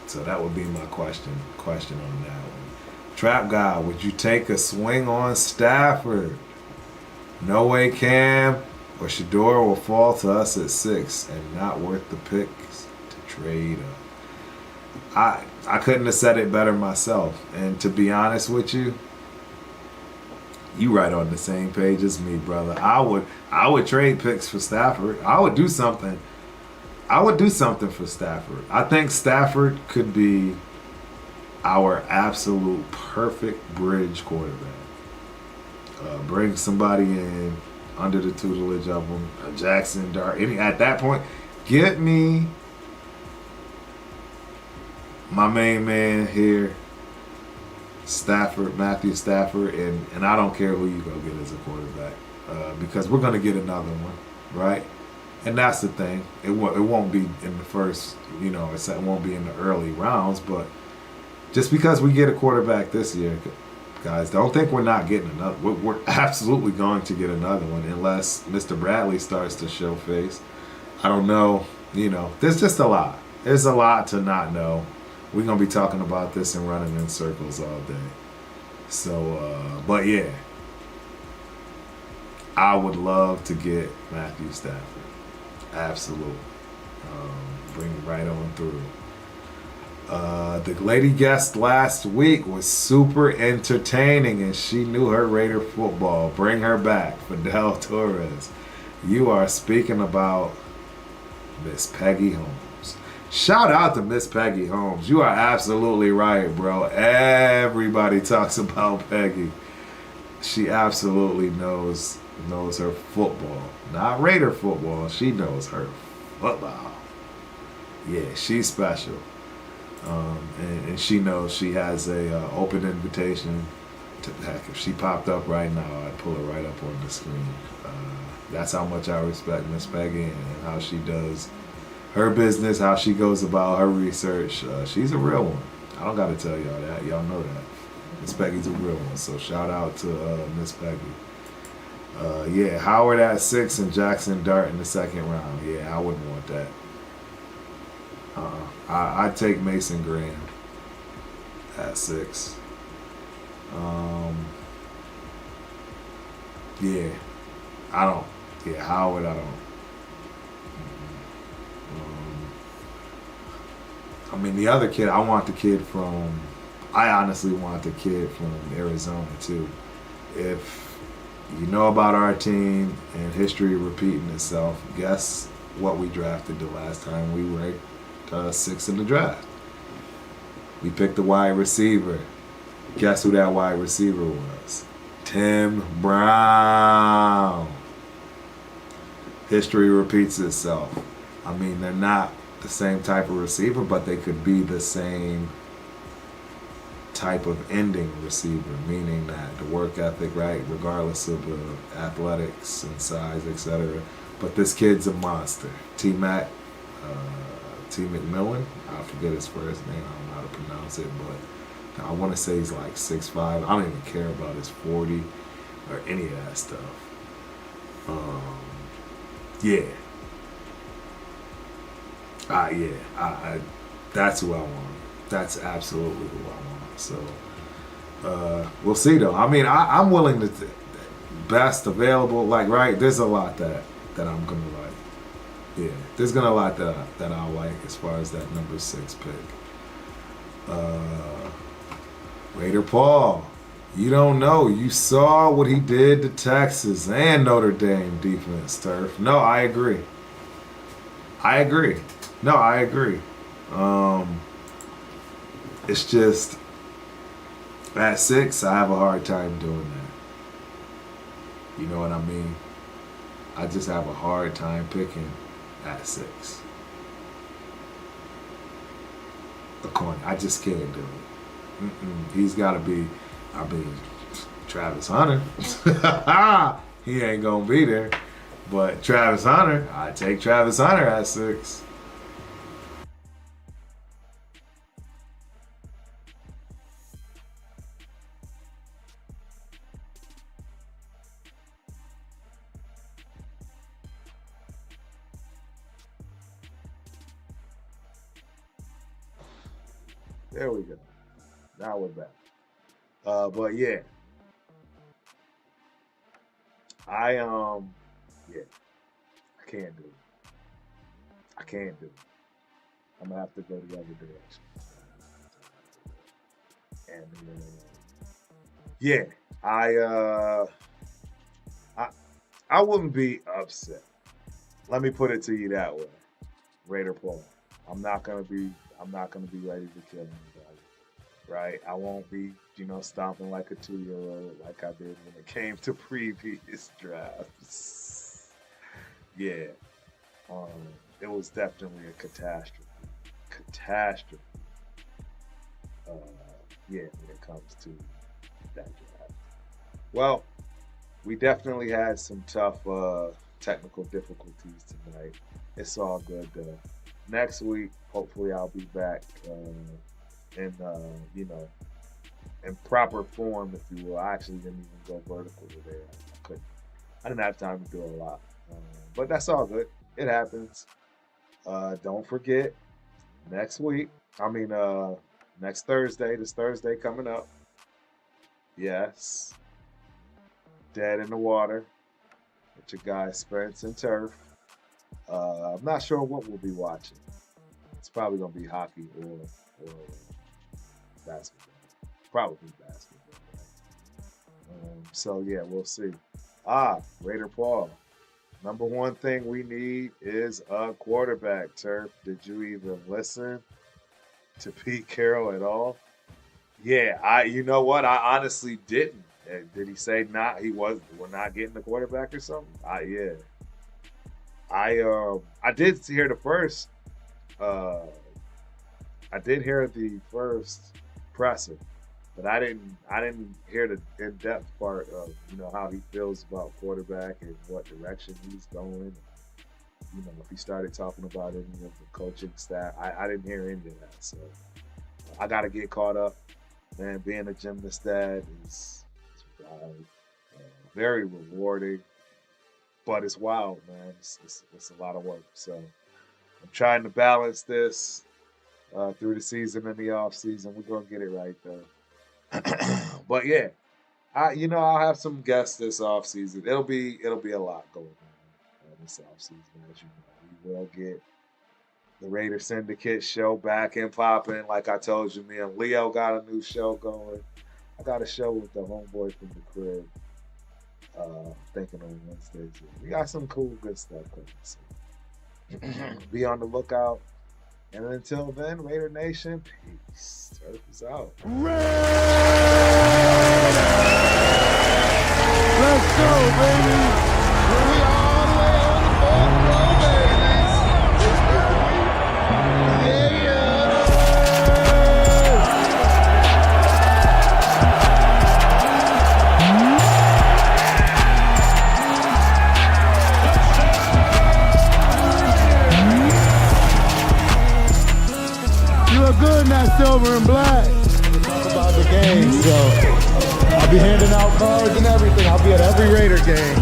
So that would be my question on that one. Trap guy, would you take a swing on Stafford? No way Cam or Shador will fall to us at 6 and not worth the picks to trade up. I couldn't have said it better myself. And to be honest with you, you right on the same page as me, brother. I would trade picks for Stafford. I would do something. I would do something for Stafford. I think Stafford could be our absolute perfect bridge quarterback. Bring somebody in under the tutelage of him, Jackson Dart. At that point, get me my main man here, Stafford, Matthew Stafford, and I don't care who you go get as a quarterback, because we're gonna get another one, right? And that's the thing. It won't be in the first, you know, it won't be in the early rounds, but just because we get a quarterback this year, guys, don't think we're not getting another. We're absolutely going to get another one unless Mr. Bradley starts to show face. I don't know. You know, there's just a lot. There's a lot to not know. We're going to be talking about this and running in circles all day. So, but yeah, I would love to get Matthew Stafford. Absolutely. Bring it right on through. The lady guest last week was super entertaining, and she knew her Raider football. Bring her back, Fidel Torres. You are speaking about Miss Peggy Holmes. Shout out to Miss Peggy Holmes. You are absolutely right, bro. Everybody talks about Peggy. She absolutely knows her football. Not Raider football. She knows her football. Yeah, she's special. And she knows she has a open invitation to, heck, if she popped up right now, I'd pull her right up on the screen. That's how much I respect Miss Peggy and how she does her business, how she goes about her research. She's a real one. I don't got to tell y'all that. Y'all know that. Miss Peggy's a real one. So shout out to Miss Peggy. Yeah, Howard at 6 and Jackson Dart in the second round. Yeah, I wouldn't want that. I'd take Mason Graham at 6. Um, yeah, I don't. Yeah, Howard, I don't. I mean, the other kid, I want the kid from. I honestly want the kid from Arizona too. If you know about our team and history repeating itself, guess what we drafted the last time we ranked 6th in the draft? We picked the wide receiver. Guess who that wide receiver was? Tim Brown. History repeats itself. I mean, they're not the same type of receiver, but they could be the same type of ending receiver, meaning that the work ethic, right, regardless of the athletics and size, etc. But this kid's a monster. T-Mac, T. McMillan, I forget his first name, I don't know how to pronounce it, but I want to say he's like 6'5". I don't even care about his 40 or any of that stuff. Yeah. I that's who I want. That's absolutely who I want. So we'll see though. I mean, I'm willing to best available. Like, right, there's a lot that I'm gonna like. Yeah, there's gonna a lot that I like as far as that number 6 pick. Raider Paul. You don't know. You saw what he did to Texas and Notre Dame defense, Turf. No, I agree. No, I agree. It's just at 6, I have a hard time doing that. You know what I mean? I just have a hard time picking at 6. According, I just can't do it. He's got to be. I mean, Travis Hunter. He ain't gonna be there. But Travis Hunter, I take Travis Hunter at 6. There we go. Now we're back. But yeah, yeah, I can't do it. I can't do it. I'm gonna have to go the other direction. And yeah, I uh, I I wouldn't be upset. Let me put it to you that way, Raider Paul. I'm not gonna be. I'm not gonna be ready to kill anybody, right? I won't be, stomping like a 2-year-old like I did when it came to previous drafts. Yeah, um, it was definitely a catastrophe. Catastrophe. Uh, yeah, when it comes to that draft. Well, we definitely had some tough technical difficulties tonight. It's all good though. Next week, hopefully, I'll be back in in proper form, if you will. I actually didn't even go vertical today. I couldn't. I didn't have time to do a lot, but that's all good. It happens. Don't forget next week. I mean, next Thursday. This Thursday coming up. Yes, Dead in the Water with your guy Spence and Turf. I'm not sure what we'll be watching. It's probably gonna be hockey or basketball. Probably basketball. Right? So yeah, we'll see. Raider Paul. Number one thing we need is a quarterback. Turf. Did you even listen to Pete Carroll at all? Yeah, You know what? I honestly didn't. Did he say not? He was. We're not getting the quarterback or something. Yeah. I did hear the first. Uh, I did hear the first presser, but I didn't hear the in depth part of how he feels about quarterback and what direction he's going. If he started talking about any of the coaching staff, I didn't hear any of that. So I got to get caught up. Man, being a gymnast dad is very rewarding, but it's wild, man. It's a lot of work. So I'm trying to balance this through the season and the off season. We're gonna get it right though. But yeah, I'll have some guests this off season. It'll be a lot going on this off season. As you know, we will get the Raider Syndicate show back and popping. Like I told you, me and Leo got a new show going. I got a show with the homeboy from the crib. Thinking on Wednesdays. We got some cool, good stuff coming. So be on the lookout. And until then, Raider Nation, peace. Turf is out. Let's go, baby. We all the way on the fourth row, baby. Yeah. You look good in that silver and black. Talk about the game, so I'll be handing out cards and everything. I'll be at every Raider game.